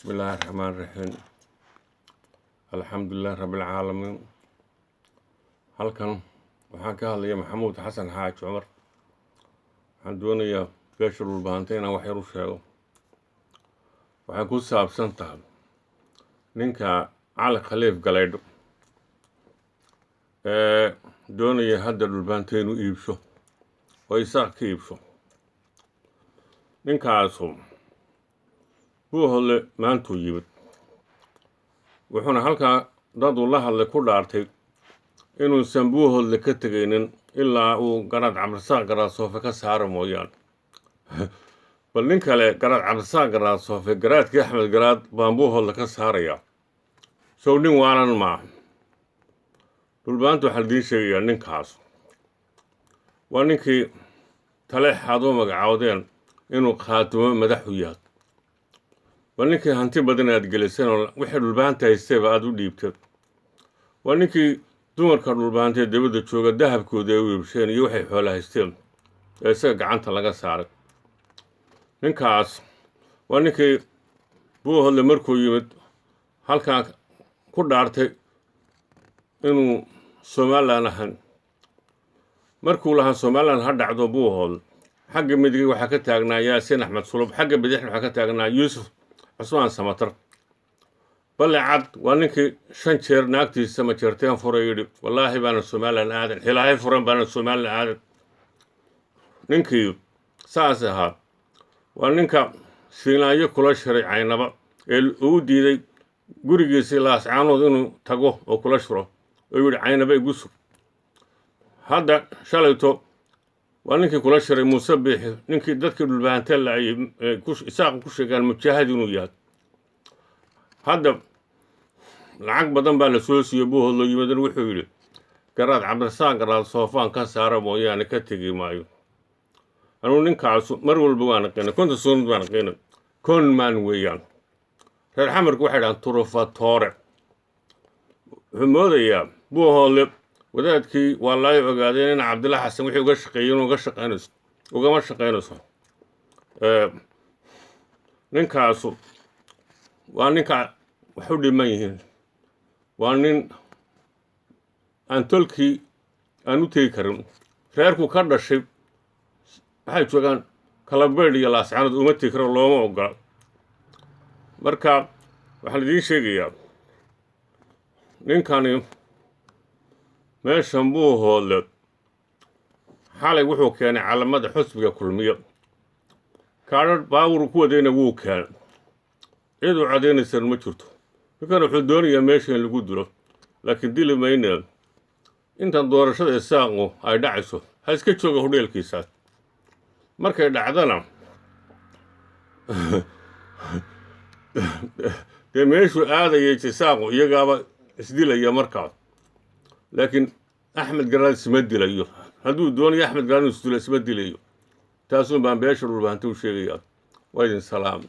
بسم الله الرحمن الرحيم الحمد لله رب العالمين halkan waxaan ka hadlayaa maxamuud xasan xaaji cumar waxaan doonayaa beesha dhulbaantay inaan wax yar u sheego waxay ku saabsan tahay ninka cali khaliif galeydho doonaya hadda dhulbaantay inuu iibsho oo isaaq ka iibsho ninkaasu buuhodle maantuu yimid wuxuuna halkaa dad uu la hadlay ku dhaartay inuusan buuhodle ka tegaynin ilaa uu garaad cabdisaaq garaasoofe ka saaro mooyaane bal nin kale garaad cabdisaaq garaasoofe garaadkii axmed garaad baan buuhodle ka saarayaa sow nin waalan maaha dhulbaanta waxaa idiin sheegayaa ninkaas waa ninkii taleex aad u magacaawdeen inuu khaatimo madaxu yahay waa ninkii hanti badan aad geliseen oo wixii dhulbaanta haystayba aad u dhiibteen waa ninkii dumarka dhulbaantee dibadda jooga dahabkooda ay u iibsheen iyo waxay xoola haysteen ee isaga gacanta laga saaray ninkaas waa ninkii buuhodle markuu yimid halkaa ku dhaartay inuu somalilan ahan markuu lahaa somalilan ha dhacdo buuhodle xagga midigay waxaa ka taagnaa yaasiin axmed sulub xagga bidixna waxaa ka taagnaa yuusuf cusmaan samatar balle cad waa ninkii 5 jeer naagtiisa ma jeerteen furay yidhi wallaahi baana somalilan aadan xilaahay furan baana somalilan aadan ninkii saas ahaa waa ninka siinaayo kula shiray caynaba ee uu diiday gurigiisii laascaanood inuu tago oo kula shiro oo yidhi caynaba igu sug hadda shalayto waa ninkii kula shiray muuse biixi ninkii dadkii dhulbaantee laayay isaaq ku sheegaan mujaahid inuu yahay hadda lacag badan baa la soo siiyey buuhodle yimadan wuxuu yidhi garaad cabdisaaq garaad soofaan ka saara mooyaane ka tegi maayo anuu ninkaasu mar walba waan aqaynay konta soonad baan aqaynay conman weeyaan reer xamarku waxay dhahaan turufatoore wuxuu moodayaa buuhodle wadaadkii waa laay ogaadeen in cabdilla xasan wixii uga shaqeeyey inuu ugama shaqaynayso ninkaasu waa ninka wax u dhiman yihiin waa nin aan tolkii aan u tegi karin reerku ka dhashay waxay joogaan kalabeydh iyo laascaanood uma tegi karo looma ogola marka waxaan idiin sheegayaa ninkani meeshan buuhodle xalay wuxuu keenay calamada xusbiga kulmiyo kaadhar baawur ku wadayna wuu keenay cid u cadaynaysan ma jirto ninkan wuxuu doonayaa meesha in lagu dilo laakiin dili mayneen intan doorashada isaaqu ay dhacayso ha iska jooga hodheelkiisaas markay dhacdana dee meeshuu aadayay isaaqu iyagaaba isdilaya markaas laakiin axmed garaad isma dilayo hadduu doonayo axmed garaad inuu isdilo isma dilayo taasuun baan beesha dhulbaanta u sheegayaa waa idin salaam